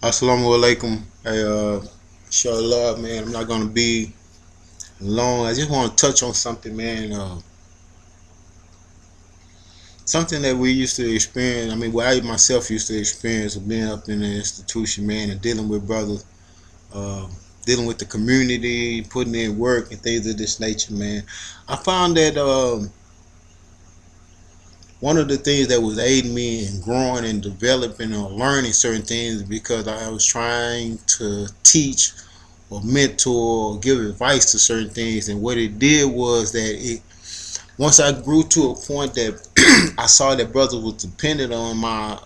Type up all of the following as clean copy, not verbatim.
Assalamu alaikum. Hey, inshallah, man, I'm not gonna be long. I just want to touch on something, man. Something that we used to experience. I mean, what I myself used to experience of being up in the institution, man, and dealing with brothers, uh, dealing with the community, putting in work and things of this nature, man. I found that one of the things that was aiding me in growing and developing or learning certain things because I was trying to teach or mentor or give advice to certain things. And what it did was that it once I grew to a point that I saw that brothers was dependent on my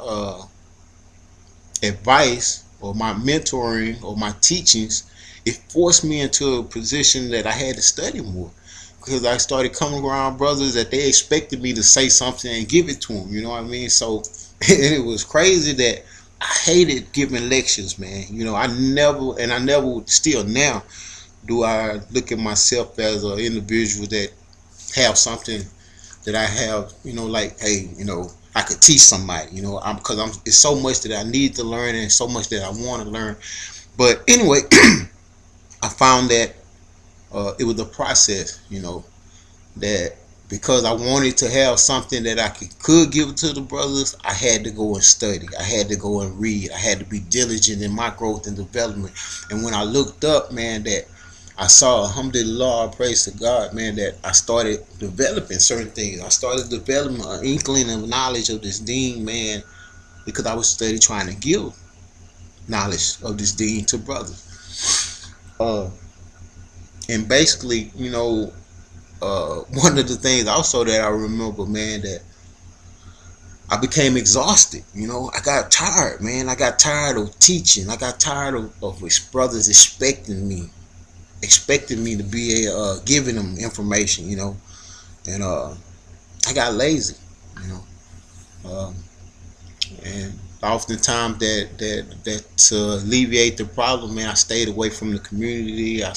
advice or my mentoring or my teachings, it forced me into a position that I had to study more because I started coming around brothers that they expected me to say something and give it to them. You know what I mean? So and it was crazy that I hated giving lectures, man. You know, I never, still now, do I look at myself as an individual that have something that I have, like, hey, I could teach somebody, because it's so much that I need to learn and so much that I want to learn. But anyway, I found that it was a process, that because I wanted to have something that I could give to the brothers, I had to go and study. I had to go and read. I had to be diligent in my growth and development. And when I looked up, man, that I saw, alhamdulillah, praise to God, man, that I started developing certain things. I started developing an inkling of knowledge of this deen, man, because I was steady trying to give knowledge of this deen to brothers. And basically, one of the things also that I remember, man, that I became exhausted. I got tired, man. I got tired of teaching. I got tired of brothers expecting me to be giving them information, and I got lazy, you know, um, and oftentimes that to alleviate the problem, man, I stayed away from the community. I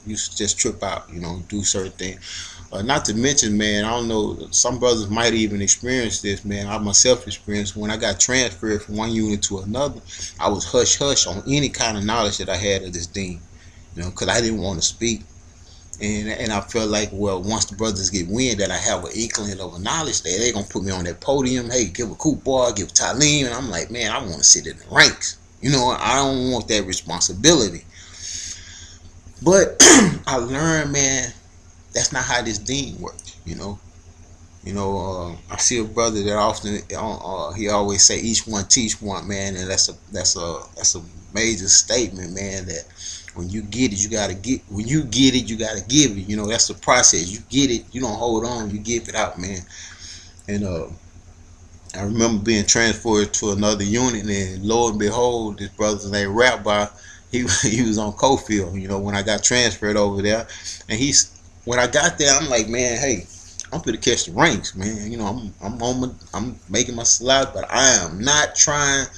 used to just trip out, do certain things. Not to mention, man, I don't know, some brothers might even experience this, man. I myself experienced when I got transferred from one unit to another. I was hush hush on any kind of knowledge that I had of this thing, because I didn't want to speak. And I felt like, well, once the brothers get wind that I have an inkling of a knowledge, they're gonna put me on that podium. Hey, give a Kupar, give a Talim, and I'm like, man, I want to sit in the ranks. I don't want that responsibility. But I learned, man, that's not how this deen works. I see a brother that often he always say each one teach one, man, and that's a major statement, man. That when you get it, you gotta get. When you get it, you gotta give it. That's the process. You get it, you don't hold on, you give it out, man. And I remember being transferred to another unit, and lo and behold, this brother's named Rabbi. He was on Cofield. When I got transferred over there, and when I got there, I'm like, man, hey, I'm gonna catch the ranks, man. I'm making my slide, but I am not trying to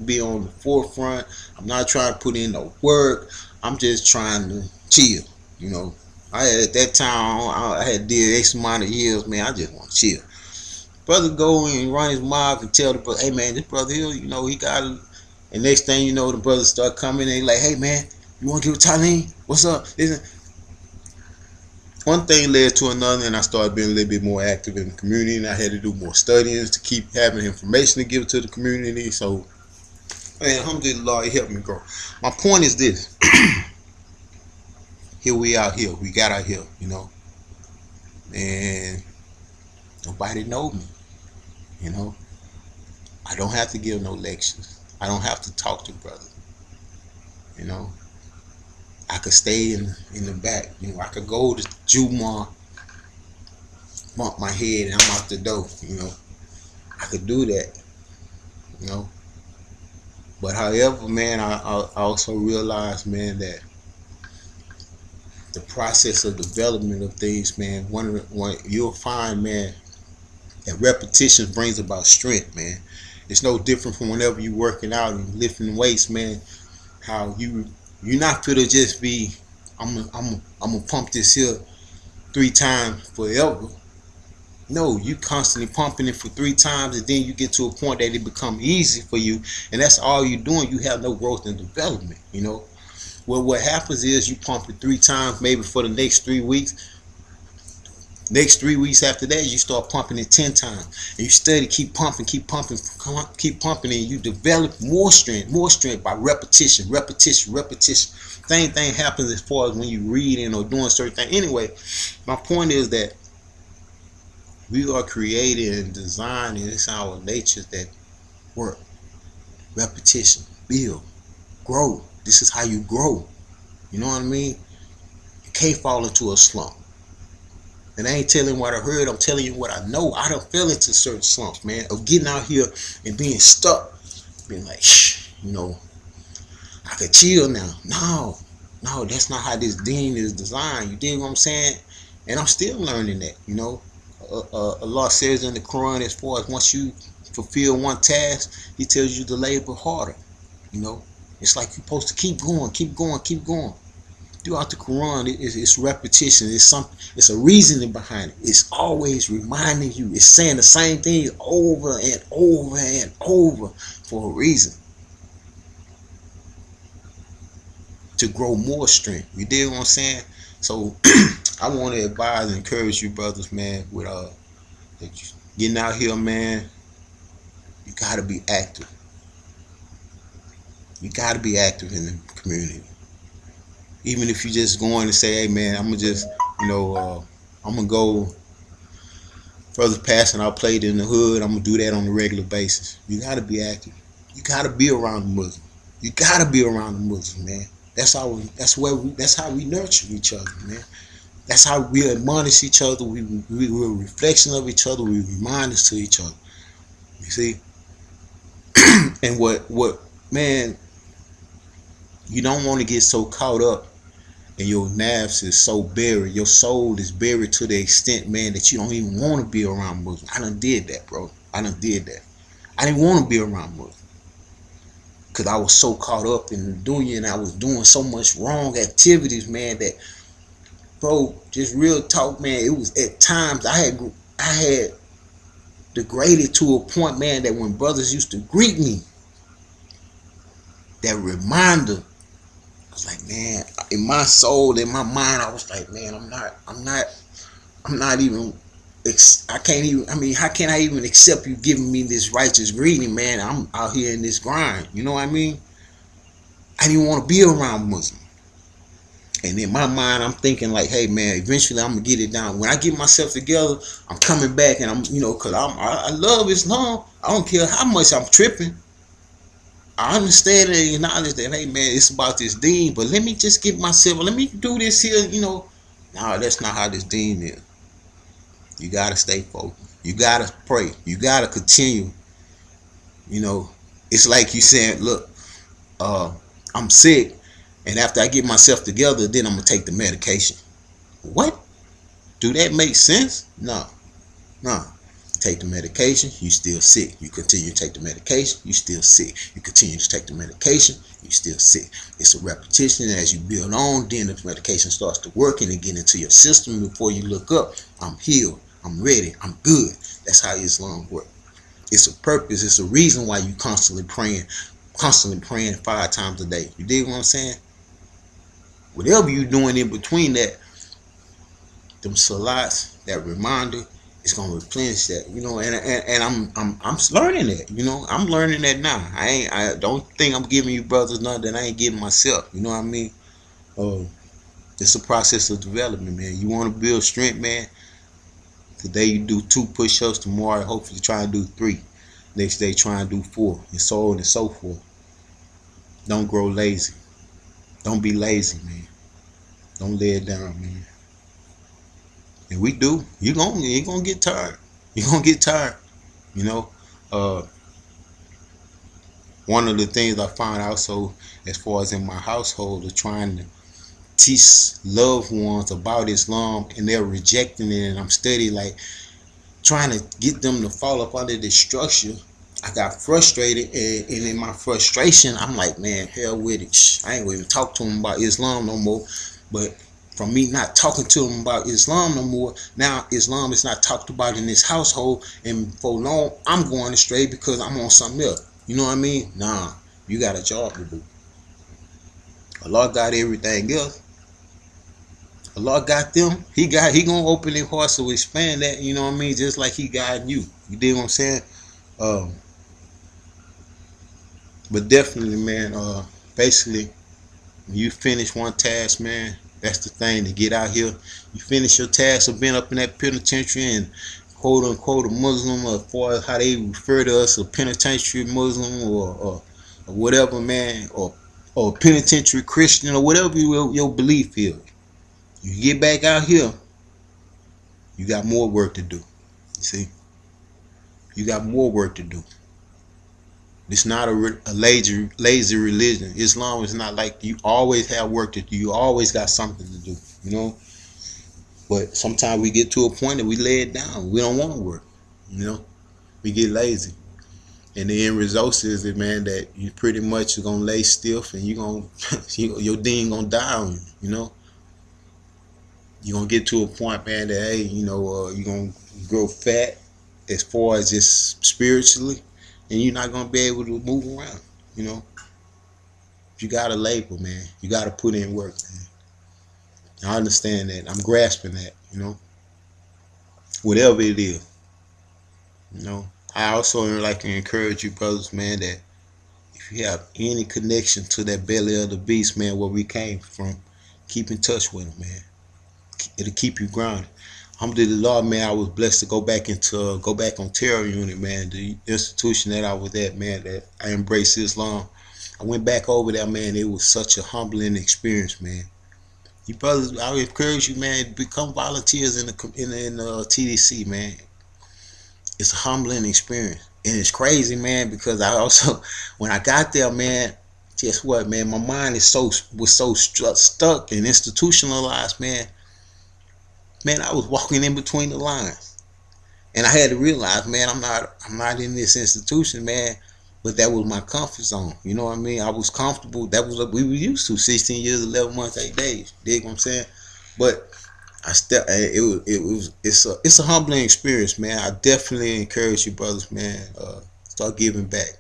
be on the forefront. I'm not trying to put in no work. I'm just trying to chill. I had at that time I had did X amount of years, man. I just want to chill. Brother go and run his mouth and tell the brother, hey man, this brother here, he got it. And next thing you know, the brothers start coming and they like, hey man, you want to give a Talim? What's up? One thing led to another, and I started being a little bit more active in the community, and I had to do more studying to keep having information to give to the community. So, man, alhamdulillah, it helped me grow. My point is this. Here we out here. We got out here, and nobody know me, I don't have to give no lectures. I don't have to talk to brothers, I could stay in the back. I could go to Juma, bump my head, and I'm out the door. I could do that. You know. But however, man, I also realized, man, that the process of development of things, man, one you'll find, man, that repetition brings about strength, man. It's no different from whenever you working out and lifting weights, man. How you're not gonna just be, I'm gonna pump this here 3 times forever. No, you constantly pumping it for 3 times, and then you get to a point that it become easy for you, and that's all you're doing. You have no growth and development. Well, what happens is you pump it 3 times, maybe for the next 3 weeks. Next 3 weeks after that, you start pumping it 10 times, and you steady keep pumping, keep pumping, and you develop more strength by repetition, repetition, repetition. Same thing happens as far as when you reading or doing certain things. Anyway, my point is that we are created and designed, and it's our natures that work. Repetition, build, grow. This is how you grow. You know what I mean? You can't fall into a slump. And I ain't telling what I heard, I'm telling you what I know. I done fell into certain slumps, man, of getting out here and being stuck. Being like, I could chill now. No, that's not how this deen is designed. You dig what I'm saying? And I'm still learning that, Allah says in the Quran, as far as once you fulfill one task, He tells you to labor harder. It's like you're supposed to keep going, keep going, keep going. Throughout the Quran, it's repetition. It's a reasoning behind it. It's always reminding you. It's saying the same thing over and over and over for a reason. To grow more strength. You dig what I'm saying? So I want to advise and encourage you brothers, man, with getting out here, man. You gotta be active. You gotta be active in the community. Even if you just going to say, hey man, I'm gonna just, I'm gonna go further past and I'll play it in the hood. I'm gonna do that on a regular basis. You gotta be active. You gotta be around the Muslim. You gotta be around the Muslim, man. That's how we nurture each other, man. That's how we admonish each other. We're a reflection of each other. We remind us to each other. You see? And what man, you don't want to get so caught up and your nafs is so buried, your soul is buried to the extent, man, that you don't even want to be around Muslims. I done did that, bro. I done did that. I didn't want to be around Muslims because I was so caught up in the dunya and I was doing so much wrong activities, man, that, bro, just real talk, man, it was at times I had degraded to a point, man, that when brothers used to greet me, that reminder, I was like, man, in my soul, in my mind, I was like, man, I'm not even, I can't even, how can I even accept you giving me this righteous greeting, man? I'm out here in this grind, you know what I mean? I didn't want to be around Muslims. And in my mind, I'm thinking like, hey man, eventually I'm gonna get it down. When I get myself together, I'm coming back, and I'm, cause I love Islam. I don't care how much I'm tripping. I understand and acknowledge that, hey man, it's about this deen, but let me just get myself, let me do this here, No, that's not how this deen is. You gotta stay focused. You gotta pray. You gotta continue. It's like you saying, look, I'm sick, and after I get myself together, then I'm gonna take the medication. What? Do that make sense? No. Take the medication, you still sick. You continue to take the medication, you still sick. You continue to take the medication, you still sick. It's a repetition. As you build on, then the medication starts to work and it get into your system. Before you look up, I'm healed, I'm ready, I'm good. That's how Islam works. It's a purpose. It's a reason why you constantly praying 5 times a day. You dig what I'm saying? Whatever you're doing in between that, them salats, that reminder, it's gonna replenish that, and I'm learning that, I'm learning that now. I don't think I'm giving you brothers nothing that I ain't giving myself. You know what I mean? It's a process of development, man. You want to build strength, man. Today you do 2 push-ups, tomorrow hopefully try and do 3. Next day try and do 4, and so on and so forth. Don't grow lazy. Don't be lazy, man. Don't lay it down, man. And we do. You're gonna get tired. You're gonna get tired. One of the things I find also, as far as in my household, of trying to teach loved ones about Islam, and they're rejecting it, and I'm steady like trying to get them to fall up under this structure. I got frustrated, and in my frustration, I'm like, man, hell with it. I ain't gonna even talk to them about Islam no more. But from me not talking to them about Islam no more, now Islam is not talked about in this household, and for long I'm going astray because I'm on something else. You know what I mean? Nah, you got a job to do. Allah got everything else. Allah got them. He gonna open their hearts to expand that. You know what I mean? Just like He got you. You dig what I'm saying? Um, but definitely, man. Basically, when you finish one task, man, that's the thing, to get out here. You finish your task of being up in that penitentiary and quote unquote a Muslim, as far as how they refer to us, a penitentiary Muslim or whatever, man, or penitentiary Christian or whatever your belief is. You get back out here, you got more work to do. You see, you got more work to do. It's not a lazy religion. Islam is not like you always have work to do. You always got something to do, you know. But sometimes we get to a point that we lay it down. We don't want to work, you know. We get lazy, and the end result is that, man, that you pretty much are gonna lay stiff, and your deen gonna die on you. You know, you're gonna get to a point, man, that hey, you're gonna grow fat as far as just spiritually, and you're not gonna be able to move around. You know, you gotta labor, man. You gotta put in work, man. I understand that. I'm grasping that. You know, whatever it is. You know, I also like to encourage you, brothers, man, that if you have any connection to that belly of the beast, man, where we came from, keep in touch with them, man. It'll keep you grounded. Alhamdulillah, man, I was blessed to go back on terror unit, man, the institution that I was at, man, that I embraced Islam. I went back over there, man. It was such a humbling experience, man. You brothers, I would encourage you, man, become volunteers in the TDC, man. It's a humbling experience, and it's crazy, man, because I also, when I got there, man, guess what, man, my mind was so stuck and institutionalized, man. I was walking in between the lines, and I had to realize, man, I'm not in this institution, man, but that was my comfort zone. You know what I mean? I was comfortable. That was what we were used to. 16 years, 11 months, 8 days. Dig what I'm saying? But it's a humbling experience, man. I definitely encourage you, brothers, man. Start giving back.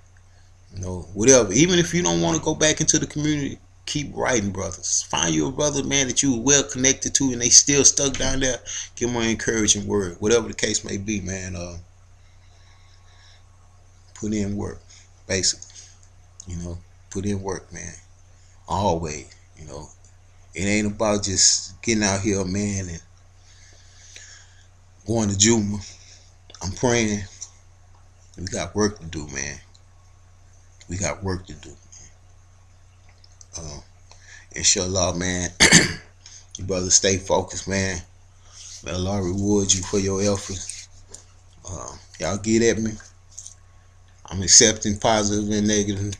You know, whatever. Even if you don't want to go back into the community, keep writing, brothers. Find you a brother, man, that you were well connected to, and they still stuck down there. Give them an encouraging word, whatever the case may be, man. Put in work, basically. You know, put in work, man. Always. You know, it ain't about just getting out here, man, and going to Juma. I'm praying. We got work to do, man. We got work to do. Inshallah, man. You brothers stay focused, man. May Allah reward you for your efforts. Y'all get at me. I'm accepting positive and negative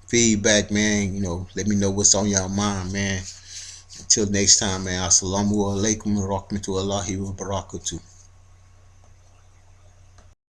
feedback, man. You know, let me know what's on y'all mind, man. Until next time, man. Assalamu alaikum wa rahmatullahi wa barakatuh.